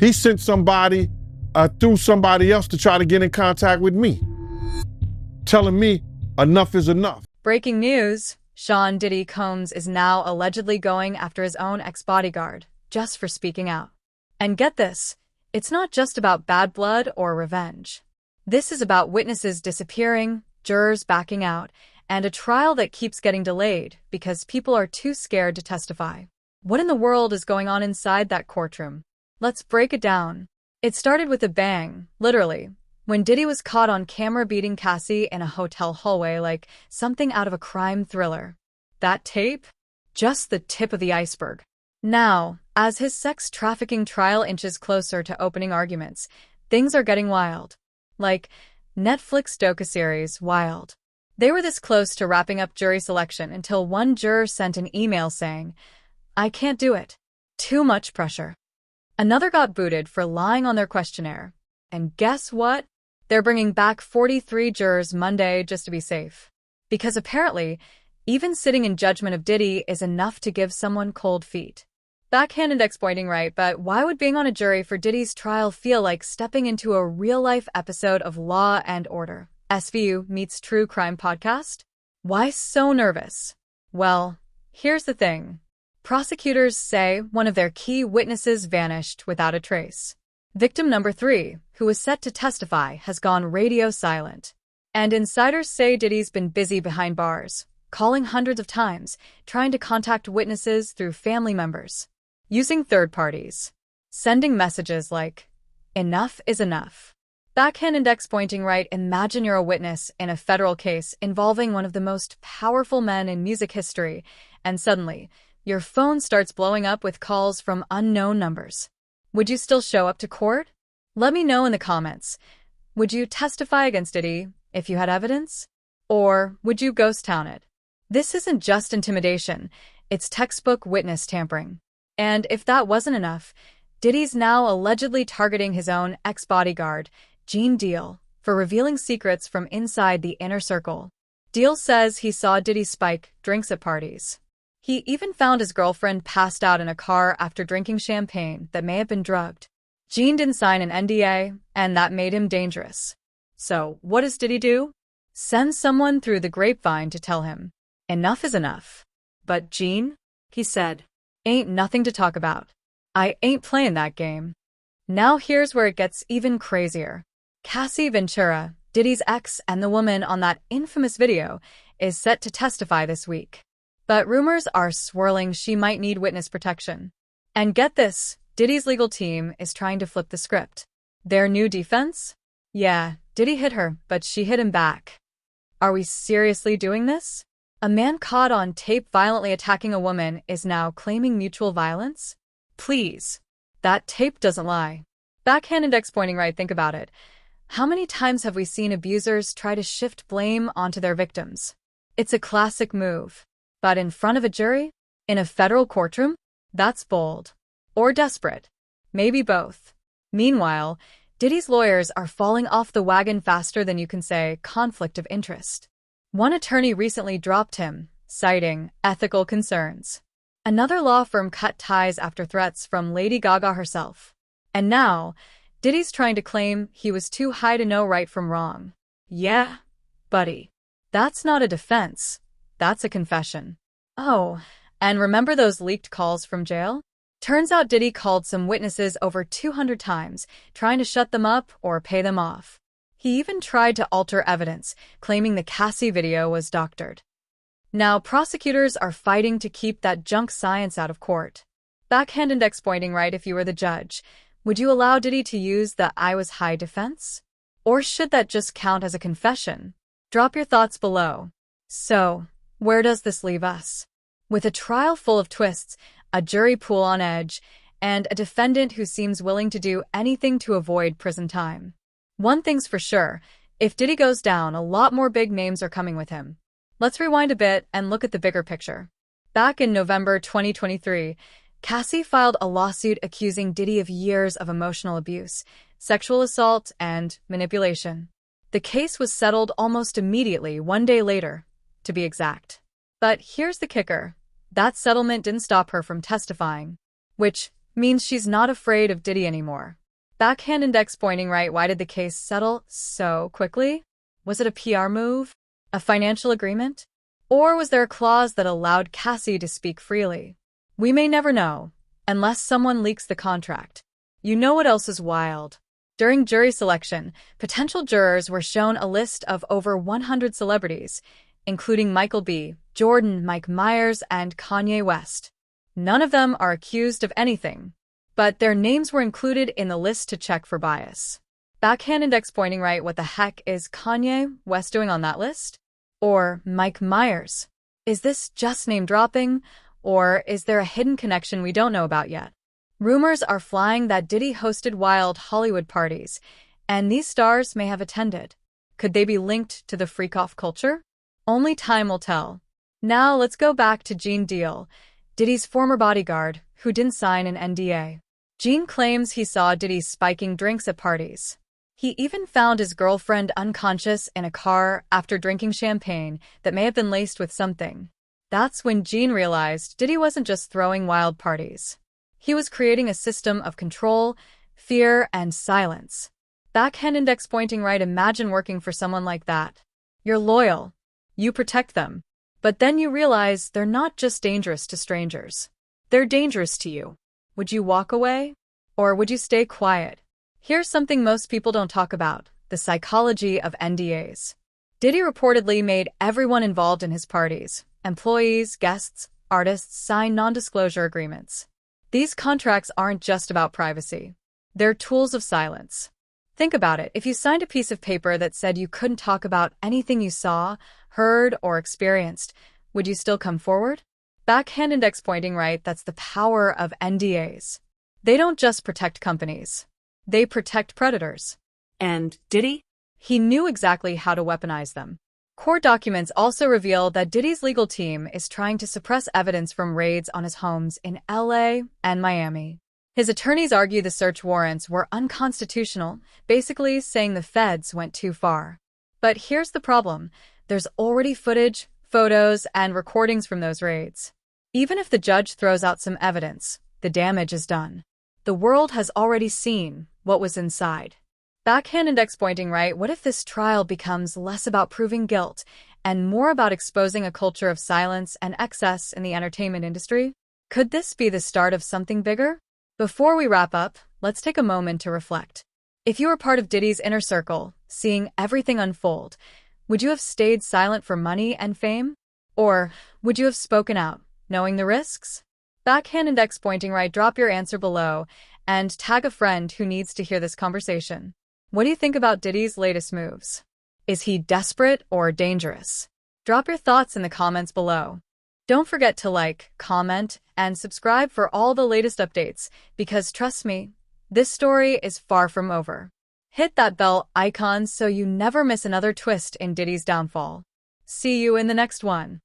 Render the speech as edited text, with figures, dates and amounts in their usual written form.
He sent somebody through somebody else to try to get in contact with me, telling me enough is enough. Breaking news. Sean Diddy Combs is now allegedly going after his own ex-bodyguard, just for speaking out. And get this, it's not just about bad blood or revenge. This is about witnesses disappearing, jurors backing out, and a trial that keeps getting delayed because people are too scared to testify. What in the world is going on inside that courtroom? Let's break it down. It started with a bang, literally, when Diddy was caught on camera beating Cassie in a hotel hallway like something out of a crime thriller. That tape? Just the tip of the iceberg. Now, as his sex trafficking trial inches closer to opening arguments, things are getting wild. Like Netflix docuseries Wild. They were this close to wrapping up jury selection until one juror sent an email saying, "I can't do it. Too much pressure." Another got booted for lying on their questionnaire. And guess what? They're bringing back 43 jurors Monday just to be safe. Because apparently, even sitting in judgment of Diddy is enough to give someone cold feet. Backhanded exploiting, right? But why would being on a jury for Diddy's trial feel like stepping into a real-life episode of Law and Order? SVU meets True Crime podcast? Why so nervous? Well, here's the thing. Prosecutors say one of their key witnesses vanished without a trace. Victim number 3, who was set to testify, has gone radio silent. And insiders say Diddy's been busy behind bars, calling hundreds of times, trying to contact witnesses through family members, using third parties, sending messages like, "Enough is enough." Backhand index pointing, right? Imagine you're a witness in a federal case involving one of the most powerful men in music history, and suddenly, your phone starts blowing up with calls from unknown numbers. Would you still show up to court? Let me know in the comments. Would you testify against Diddy if you had evidence? Or would you ghost town it? This isn't just intimidation, it's textbook witness tampering. And if that wasn't enough, Diddy's now allegedly targeting his own ex-bodyguard, Gene Deal, for revealing secrets from inside the inner circle. Deal says he saw Diddy spike drinks at parties. He even found his girlfriend passed out in a car after drinking champagne that may have been drugged. Gene didn't sign an NDA, and that made him dangerous. So, what does Diddy do? Send someone through the grapevine to tell him, "Enough is enough." But Gene, he said, "Ain't nothing to talk about. I ain't playing that game." Now here's where it gets even crazier. Cassie Ventura, Diddy's ex and the woman on that infamous video, is set to testify this week. But rumors are swirling she might need witness protection. And get this, Diddy's legal team is trying to flip the script. Their new defense? Yeah, Diddy hit her, but she hit him back. Are we seriously doing this? A man caught on tape violently attacking a woman is now claiming mutual violence? Please. That tape doesn't lie. Backhand index pointing, right? Think about it. How many times have we seen abusers try to shift blame onto their victims? It's a classic move. But in front of a jury? In a federal courtroom? That's bold. Or desperate. Maybe both. Meanwhile, Diddy's lawyers are falling off the wagon faster than you can say conflict of interest. One attorney recently dropped him, citing ethical concerns. Another law firm cut ties after threats from Lady Gaga herself. And now, Diddy's trying to claim he was too high to know right from wrong. Yeah, buddy. That's not a defense. That's a confession. Oh, and remember those leaked calls from jail? Turns out Diddy called some witnesses over 200 times, trying to shut them up or pay them off. He even tried to alter evidence, claiming the Cassie video was doctored. Now, prosecutors are fighting to keep that junk science out of court. Backhand index pointing, right? If you were the judge, would you allow Diddy to use the "I was high" defense? Or should that just count as a confession? Drop your thoughts below. So, where does this leave us? With a trial full of twists, a jury pool on edge, and a defendant who seems willing to do anything to avoid prison time. One thing's for sure, if Diddy goes down, a lot more big names are coming with him. Let's rewind a bit and look at the bigger picture. Back in November 2023, Cassie filed a lawsuit accusing Diddy of years of emotional abuse, sexual assault, and manipulation. The case was settled almost immediately, one day later, to be exact. But here's the kicker. That settlement didn't stop her from testifying. Which means she's not afraid of Diddy anymore. Backhand index pointing right. Why did the case settle so quickly? Was it a PR move? A financial agreement? Or was there a clause that allowed Cassie to speak freely? We may never know, unless someone leaks the contract. You know what else is wild? During jury selection, potential jurors were shown a list of over 100 celebrities, including Michael B. Jordan, Mike Myers, and Kanye West. None of them are accused of anything, but their names were included in the list to check for bias. Backhand index pointing right. What the heck is Kanye West doing on that list? Or Mike Myers? Is this just name dropping, or is there a hidden connection we don't know about yet? Rumors are flying that Diddy hosted wild Hollywood parties, and these stars may have attended. Could they be linked to the FreakOFF culture? Only time will tell. Now let's go back to Gene Deal, Diddy's former bodyguard, who didn't sign an NDA. Gene claims he saw Diddy spiking drinks at parties. He even found his girlfriend unconscious in a car after drinking champagne that may have been laced with something. That's when Gene realized Diddy wasn't just throwing wild parties. He was creating a system of control, fear, and silence. Backhand index pointing right. Imagine working for someone like that. You're loyal. You protect them. But then you realize they're not just dangerous to strangers. They're dangerous to you. Would you walk away? Or would you stay quiet? Here's something most people don't talk about: the psychology of NDAs. Diddy reportedly made everyone involved in his parties, employees, guests, artists, sign non-disclosure agreements. These contracts aren't just about privacy. They're tools of silence. Think about it. If you signed a piece of paper that said you couldn't talk about anything you saw, heard, or experienced, would you still come forward? Backhand index pointing right. That's the power of NDAs. They don't just protect companies. They protect predators. And Diddy? He knew exactly how to weaponize them. Court documents also reveal that Diddy's legal team is trying to suppress evidence from raids on his homes in LA and Miami. His attorneys argue the search warrants were unconstitutional, basically saying the feds went too far. But here's the problem: there's already footage, photos, and recordings from those raids. Even if the judge throws out some evidence, the damage is done. The world has already seen what was inside. Backhand index pointing right. What if this trial becomes less about proving guilt and more about exposing a culture of silence and excess in the entertainment industry? Could this be the start of something bigger? Before we wrap up, let's take a moment to reflect. If you were part of Diddy's inner circle, seeing everything unfold, would you have stayed silent for money and fame? Or would you have spoken out, knowing the risks? Backhand index pointing right. Drop your answer below and tag a friend who needs to hear this conversation. What do you think about Diddy's latest moves? Is he desperate or dangerous? Drop your thoughts in the comments below. Don't forget to like, comment, and subscribe for all the latest updates, because trust me, this story is far from over. Hit that bell icon so you never miss another twist in Diddy's downfall. See you in the next one.